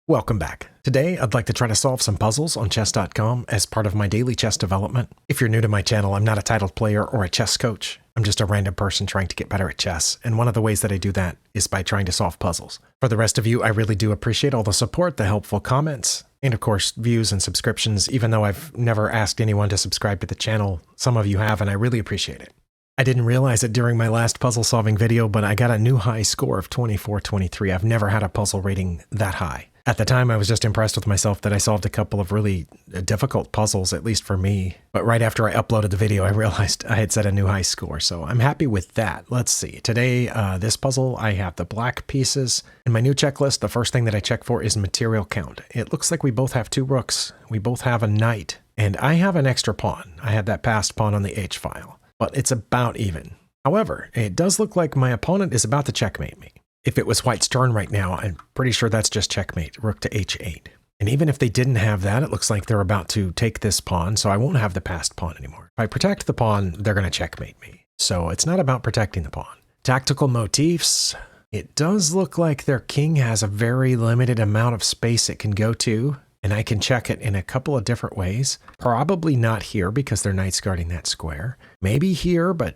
Welcome back. Today, I'd like to try to solve some puzzles on chess.com as part of my daily chess development. If you're new to my channel, I'm not a titled player or a chess coach. I'm just a random person trying to get better at chess, and one of the ways that I do that is by trying to solve puzzles. For the rest of you, I really do appreciate all the support, the helpful comments, and of course, views and subscriptions. Even though I've never asked anyone to subscribe to the channel, some of you have, and I really appreciate it. I didn't realize it during my last puzzle solving video, but I got a new high score of 2423. I've never had a puzzle rating that high. At the time, I was just impressed with myself that I solved a couple of really difficult puzzles, at least for me. But right after I uploaded the video, I realized I had set a new high score, so I'm happy with that. Let's see. Today, this puzzle, I have the black pieces. In my new checklist, the first thing that I check for is material count. It looks like we both have 2 rooks. We both have a knight, and I have an extra pawn. I had that passed pawn on the H file, but it's about even. However, it does look like my opponent is about to checkmate me. If it was white's turn right now, I'm pretty sure that's just checkmate, rook to h8. And even if they didn't have that, it looks like they're about to take this pawn, so I won't have the passed pawn anymore. If I protect the pawn, they're going to checkmate me. So it's not about protecting the pawn. Tactical motifs. It does look like their king has a very limited amount of space it can go to, and I can check it in a couple of different ways. Probably not here because their knight's guarding that square. Maybe here, but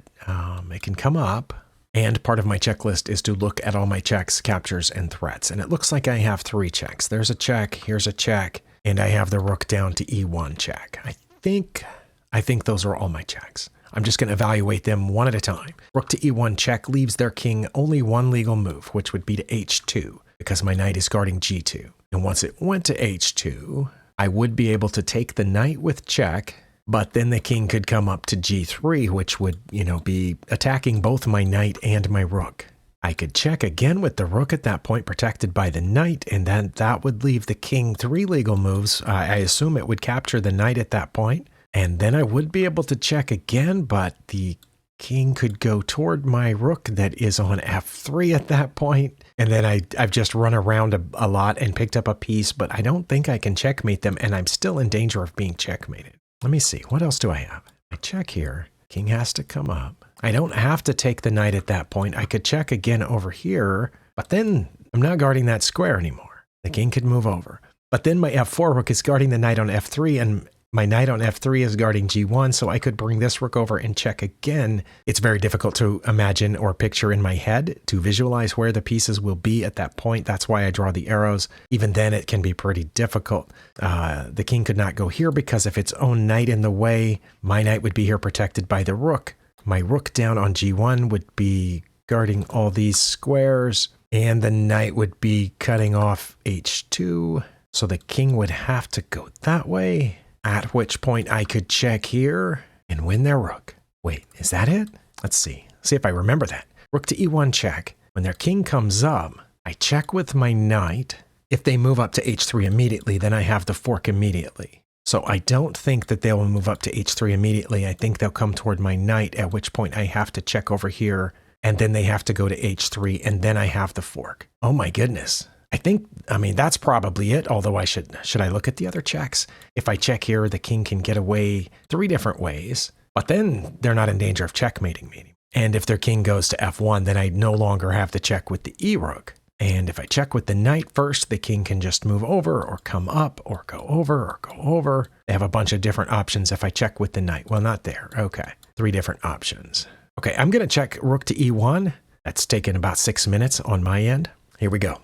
it can come up. And part of my checklist is to look at all my checks, captures, and threats. And it looks like I have 3 checks. There's a check, here's a check, and I have the rook down to e1 check. I think those are all my checks. I'm just going to evaluate them one at a time. Rook to e1 check leaves their king only one legal move, which would be to h2, because my knight is guarding g2. And once it went to h2, I would be able to take the knight with check, but then the king could come up to g3, which would, be attacking both my knight and my rook. I could check again with the rook at that point, protected by the knight, and then that would leave the king 3 legal moves. I assume it would capture the knight at that point, and then I would be able to check again, but the king could go toward my rook that is on f3 at that point. And then I've just run around a lot and picked up a piece, but I don't think I can checkmate them, and I'm still in danger of being checkmated. Let me see, what else do I have? I check here, king has to come up. I don't have to take the knight at that point. I could check again over here, but then I'm not guarding that square anymore. The king could move over. But then my f4 rook is guarding the knight on f3, and my knight on f3 is guarding g1, so I could bring this rook over and check again. It's very difficult to imagine or picture in my head to visualize where the pieces will be at that point. That's why I draw the arrows. Even then, it can be pretty difficult. The king could not go here because of its own knight in the way. My knight would be here protected by the rook. My rook down on g1 would be guarding all these squares, and the knight would be cutting off h2. So the king would have to go that way. At which point I could check here and win their rook. Wait, is that it? Let's see. See if I remember that. Rook to e1 check. When their king comes up, I check with my knight. If they move up to h3 immediately, then I have the fork immediately. So I don't think that they will move up to h3 immediately. I think they'll come toward my knight, at which point I have to check over here, and then they have to go to h3, and then I have the fork. Oh my goodness. That's probably it, although should I look at the other checks? If I check here, the king can get away 3 different ways, but then they're not in danger of checkmating me. And if their king goes to f1, then I no longer have to check with the e-rook. And if I check with the knight first, the king can just move over or come up or go over or go over. They have a bunch of different options if I check with the knight. Well, not there. Okay, 3 different options. Okay, I'm going to check rook to e1. That's taken about 6 minutes on my end. Here we go.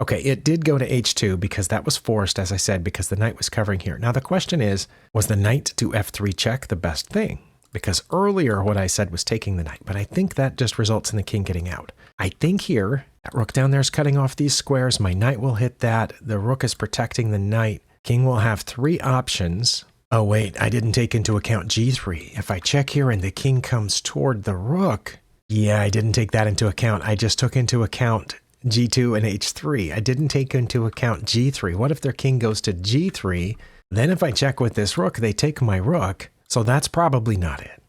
Okay, it did go to h2 because that was forced, as I said, because the knight was covering here. Now the question is, was the knight to f3 check the best thing? Because earlier what I said was taking the knight, but I think that just results in the king getting out. I think here, that rook down there is cutting off these squares. My knight will hit that. The rook is protecting the knight. King will have 3 options. Oh wait, I didn't take into account g3. If I check here and the king comes toward the rook, yeah, I didn't take that into account. I just took into account g2 and h3. I didn't take into account g3. What if their king goes to g3? Then if I check with this rook, they take my rook. So that's probably not it.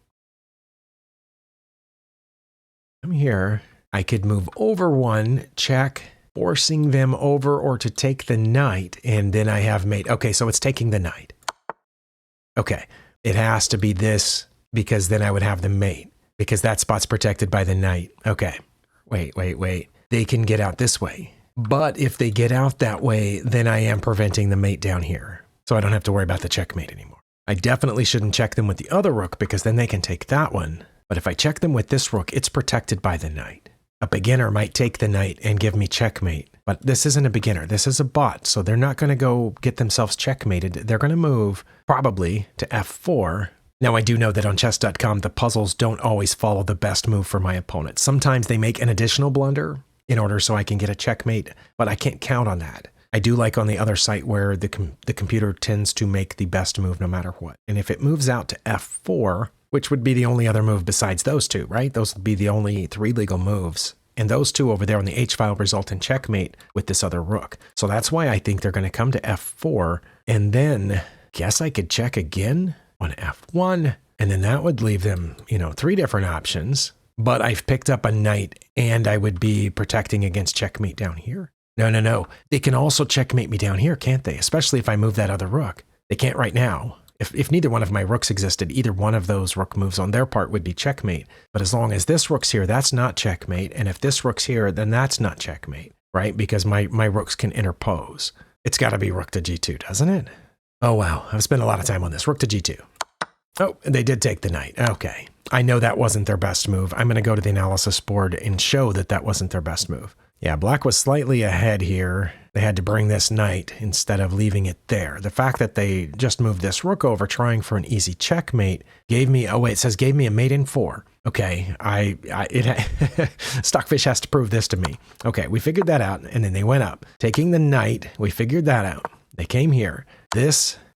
I'm here. I could move over 1, check, forcing them over or to take the knight, and then I have mate. Okay, so it's taking the knight. Okay, it has to be this because then I would have the mate because that spot's protected by the knight. Okay, wait. They can get out this way. But if they get out that way, then I am preventing the mate down here. So I don't have to worry about the checkmate anymore. I definitely shouldn't check them with the other rook because then they can take that one. But if I check them with this rook, it's protected by the knight. A beginner might take the knight and give me checkmate, but this isn't a beginner. This is a bot, so they're not going to go get themselves checkmated. They're going to move probably to f4. Now, I do know that on chess.com, the puzzles don't always follow the best move for my opponent. Sometimes they make an additional blunder in order so I can get a checkmate, but I can't count on that. I do like on the other site where the computer tends to make the best move no matter what. And if it moves out to f4, which would be the only other move besides those two, right? Those would be the only 3 legal moves. And those two over there on the h-file result in checkmate with this other rook. So that's why I think they're going to come to f4. And then, guess I could check again on f1. And then that would leave them, 3 different options. But I've picked up a knight, and I would be protecting against checkmate down here. No. They can also checkmate me down here, can't they? Especially if I move that other rook. They can't right now. If neither one of my rooks existed, either one of those rook moves on their part would be checkmate. But as long as this rook's here, that's not checkmate. And if this rook's here, then that's not checkmate, right? Because my rooks can interpose. It's got to be rook to g2, doesn't it? Oh, wow. I've spent a lot of time on this. Rook to g2. Oh, they did take the knight. Okay. I know that wasn't their best move. I'm going to go to the analysis board and show that that wasn't their best move. Yeah, black was slightly ahead here. They had to bring this knight instead of leaving it there. The fact that they just moved this rook over trying for an easy checkmate gave me, it says gave me a mate in 4. Okay, Stockfish has to prove this to me. Okay, we figured that out, and then they went up. Taking the knight, we figured that out. They came here.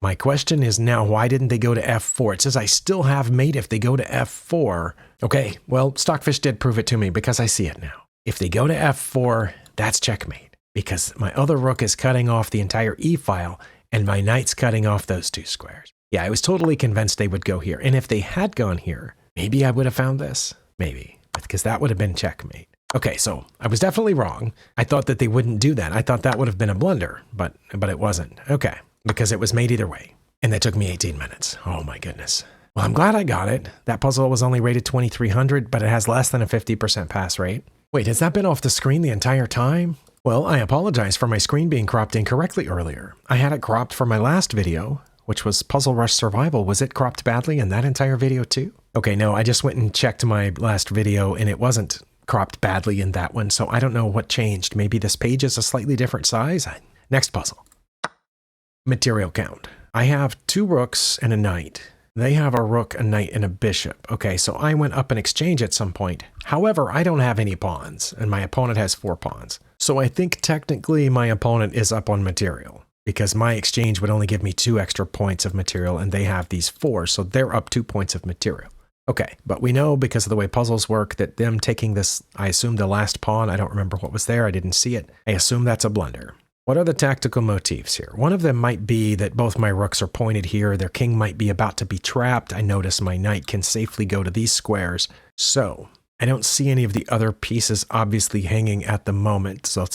My question is now, why didn't they go to f4? It says I still have mate if they go to f4. Okay, well, Stockfish did prove it to me because I see it now. If they go to f4, that's checkmate because my other rook is cutting off the entire e-file and my knight's cutting off those 2 squares. Yeah, I was totally convinced they would go here. And if they had gone here, maybe I would have found this. Maybe, because that would have been checkmate. Okay, so I was definitely wrong. I thought that they wouldn't do that. I thought that would have been a blunder, but it wasn't. Okay, because it was made either way. And that took me 18 minutes. Oh my goodness. Well, I'm glad I got it. That puzzle was only rated 2300, but it has less than a 50% pass rate. Wait, has that been off the screen the entire time? Well, I apologize for my screen being cropped incorrectly earlier. I had it cropped for my last video, which was Puzzle Rush Survival. Was it cropped badly in that entire video too? Okay, no, I just went and checked my last video and it wasn't cropped badly in that one, so I don't know what changed. Maybe this page is a slightly different size. Next puzzle. Material count. I have 2 rooks and a knight. They have a rook, a knight, and a bishop. Okay, so I went up in exchange at some point. However, I don't have any pawns, and my opponent has 4 pawns. So I think technically my opponent is up on material, because my exchange would only give me 2 extra points of material, and they have these 4, so they're up 2 points of material. Okay, but we know because of the way puzzles work that them taking this, I assume the last pawn, I don't remember what was there, I didn't see it. I assume that's a blunder. What are the tactical motifs here? One of them might be that both my rooks are pointed here. Their king might be about to be trapped. I notice my knight can safely go to these squares. So I don't see any of the other pieces obviously hanging at the moment. So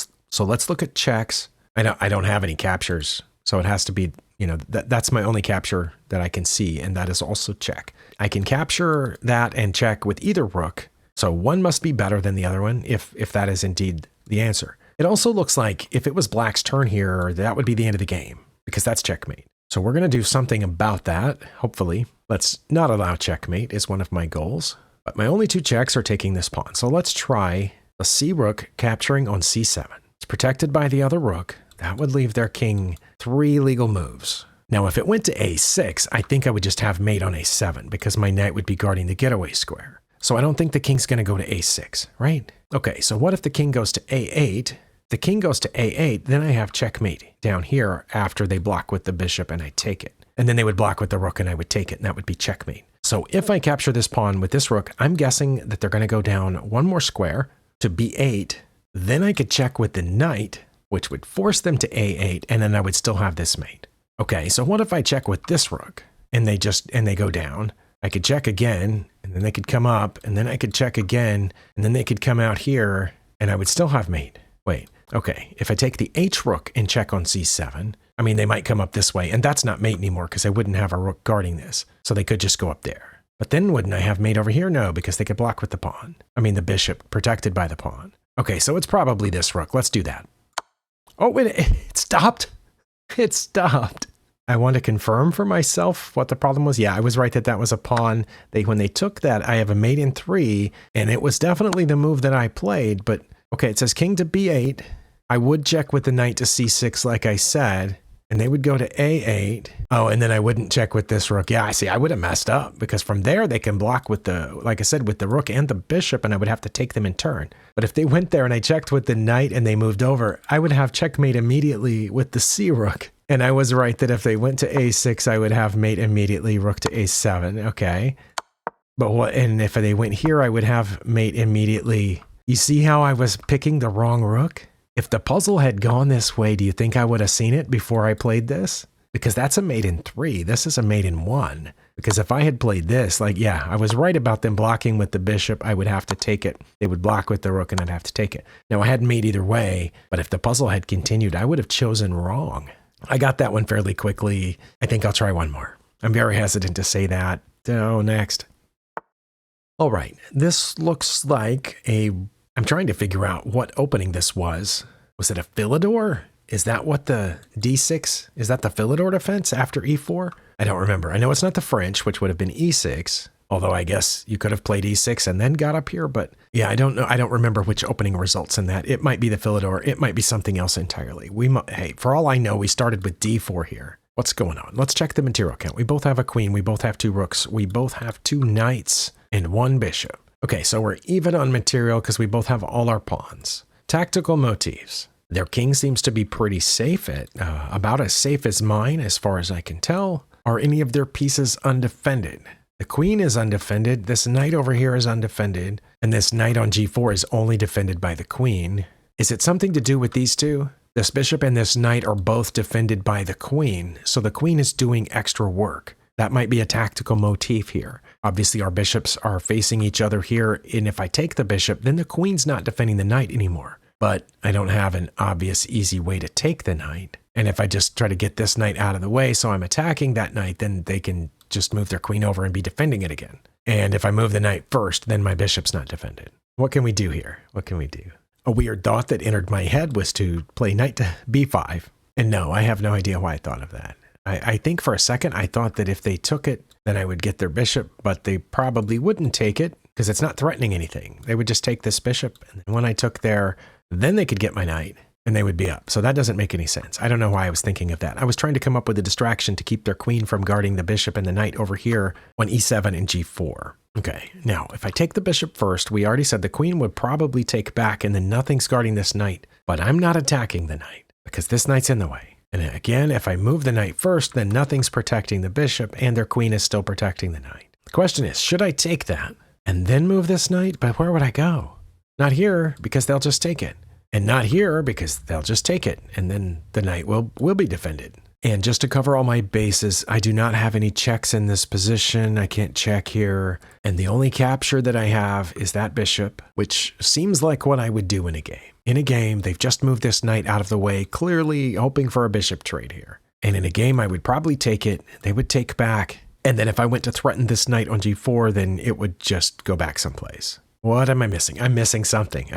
let's look at checks. I don't have any captures. So it has to be, that's my only capture that I can see. And that is also check. I can capture that and check with either rook. So one must be better than the other one if that is indeed the answer. It also looks like if it was black's turn here, that would be the end of the game because that's checkmate. So we're going to do something about that, hopefully. Let's not allow checkmate is one of my goals. But my only 2 checks are taking this pawn. So let's try a c rook capturing on c7. It's protected by the other rook. That would leave their king 3 legal moves. Now, if it went to a6, I think I would just have mate on a7 because my knight would be guarding the getaway square. So I don't think the king's going to go to a6, right? Okay, so what if the king goes to a8? The king goes to a8, then I have checkmate down here after they block with the bishop and I take it. And then they would block with the rook and I would take it, and that would be checkmate. So if I capture this pawn with this rook, I'm guessing that they're going to go down 1 more square to b8. Then I could check with the knight, which would force them to a8, and then I would still have this mate. Okay, so what if I check with this rook and they go down? I could check again, and then they could come up, and then I could check again, and then they could come out here, and I would still have mate. Wait, okay, if I take the h rook and check on c7, I mean, they might come up this way, and that's not mate anymore because I wouldn't have a rook guarding this, so they could just go up there. But then wouldn't I have mate over here? No, because they could block with the pawn. I mean, the bishop, protected by the pawn. Okay, so it's probably this rook. Let's do that. Oh, wait, it stopped. It stopped. I want to confirm for myself what the problem was. Yeah, I was right that was a pawn. When they took that, I have a mate in 3, and it was definitely the move that I played. But, okay, it says king to b8. I would check with the knight to c6, like I said, and they would go to a8. Oh, and then I wouldn't check with this rook. Yeah, I see. I would have messed up because from there they can block with the, like I said, with the rook and the bishop, and I would have to take them in turn. But if they went there and I checked with the knight and they moved over, I would have checkmate immediately with the c rook. And I was right that if they went to a6, I would have mate immediately, rook to a7. Okay. But what, and if they went here, I would have mate immediately. You see how I was picking the wrong rook? If the puzzle had gone this way, do you think I would have seen it before I played this? Because that's a mate in 3. This is a mate in 1. Because if I had played this, like, yeah, I was right about them blocking with the bishop. I would have to take it. They would block with the rook and I'd have to take it. Now, I hadn't made either way, but if the puzzle had continued, I would have chosen wrong. I got that one fairly quickly. I think I'll try one more. I'm very hesitant to say that. Oh, next. All right, this looks like I'm trying to figure out what opening this was. Was it a Philidor? Is that what the d6? Is that the Philidor defense after e4? I don't remember. I know it's not the French, which would have been e6. Although I guess you could have played e6 and then got up here. But yeah, I don't know. I don't remember which opening results in that. It might be the Philidor. It might be something else entirely. Hey, for all I know, we started with d4 here. What's going on? Let's check the material count. We both have a queen. We both have 2 rooks. We both have 2 knights and 1 bishop. Okay, so we're even on material because we both have all our pawns. Tactical motifs. Their king seems to be pretty safe, about as safe as mine as far as I can tell. Are any of their pieces undefended? The queen is undefended, this knight over here is undefended, and this knight on g4 is only defended by the queen. Is it something to do with these two? This bishop and this knight are both defended by the queen, so the queen is doing extra work. That might be a tactical motif here. Obviously, our bishops are facing each other here, and if I take the bishop, then the queen's not defending the knight anymore. But I don't have an obvious, easy way to take the knight. And if I just try to get this knight out of the way so I'm attacking that knight, then they can just move their queen over and be defending it again. And if I move the knight first, then my bishop's not defended. What can we do here? What can we do? A weird thought that entered my head was to play knight to b5. And no, I have no idea why I thought of that. I think for a second I thought that if they took it, then I would get their bishop, but they probably wouldn't take it because it's not threatening anything. They would just take this bishop, and when I took then they could get my knight, and they would be up. So that doesn't make any sense. I don't know why I was thinking of that. I was trying to come up with a distraction to keep their queen from guarding the bishop and the knight over here on e7 and g4. Okay, now if I take the bishop first, we already said the queen would probably take back and then nothing's guarding this knight, but I'm not attacking the knight because this knight's in the way. And again, if I move the knight first, then nothing's protecting the bishop and their queen is still protecting the knight. The question is, should I take that and then move this knight? But where would I go? Not here, because they'll just take it. And not here, because they'll just take it. And then the knight will be defended. And just to cover all my bases, I do not have any checks in this position. I can't check here. And the only capture that I have is that bishop, which seems like what I would do in a game. In a game, they've just moved this knight out of the way, clearly hoping for a bishop trade here. And in a game, I would probably take it. They would take back. And then if I went to threaten this knight on g4, then it would just go back someplace. What am I missing? I'm missing something.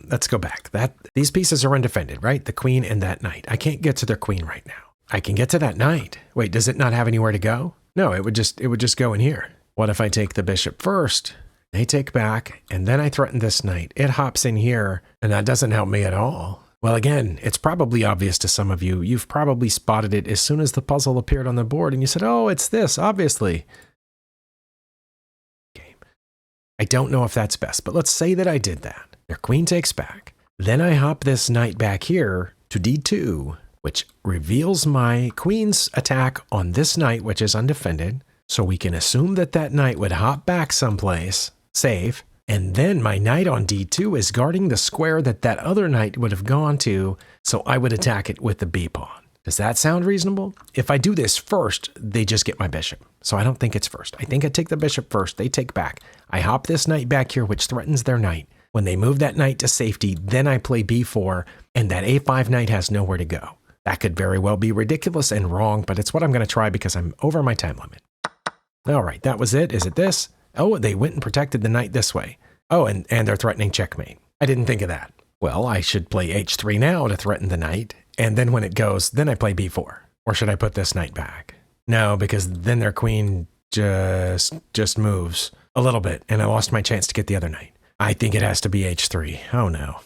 Let's go back. These pieces are undefended, right? The queen and that knight. I can't get to their queen right now. I can get to that knight. Wait, does it not have anywhere to go? No, it would just go in here. What if I take the bishop first? They take back, and then I threaten this knight. It hops in here, and that doesn't help me at all. Well, again, it's probably obvious to some of you. You've probably spotted it as soon as the puzzle appeared on the board, and you said, oh, it's this, obviously. I don't know if that's best, but let's say that I did that. Their queen takes back. Then I hop this knight back here to d2, which reveals my queen's attack on this knight, which is undefended. So we can assume that that knight would hop back someplace, safe, and then my knight on d2 is guarding the square that that other knight would have gone to, so I would attack it with the b pawn. Does that sound reasonable? If I do this first, they just get my bishop. So I don't think it's first. I think I take the bishop first. They take back. I hop this knight back here, which threatens their knight. When they move that knight to safety, then I play b4, and that a5 knight has nowhere to go. That could very well be ridiculous and wrong, but it's what I'm going to try because I'm over my time limit. All right, that was it. Is it this? Oh, they went and protected the knight this way. Oh, and they're threatening checkmate. I didn't think of that. Well, I should play h3 now to threaten the knight, And then when it goes, then I play b4. Or should I put this knight back? No, because then their queen just moves a little bit, and I lost my chance to get the other knight. I think it has to be h3. Oh no.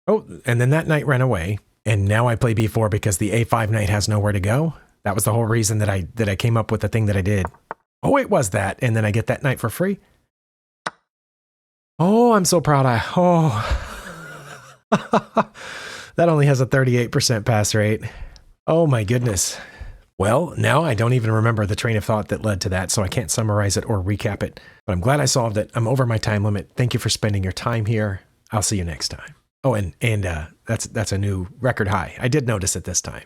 Oh, and then that knight ran away, and now I play b4 because the a5 knight has nowhere to go. That was the whole reason that I came up with the thing that I did. Oh, it was that, and then I get that knight for free. Oh, I'm so proud. That only has a 38% pass rate. Oh my goodness. Well, now I don't even remember the train of thought that led to that, so I can't summarize it or recap it. But I'm glad I solved it. I'm over my time limit. Thank you for spending your time here. I'll see you next time. Oh, and that's a new record high. I did notice it this time.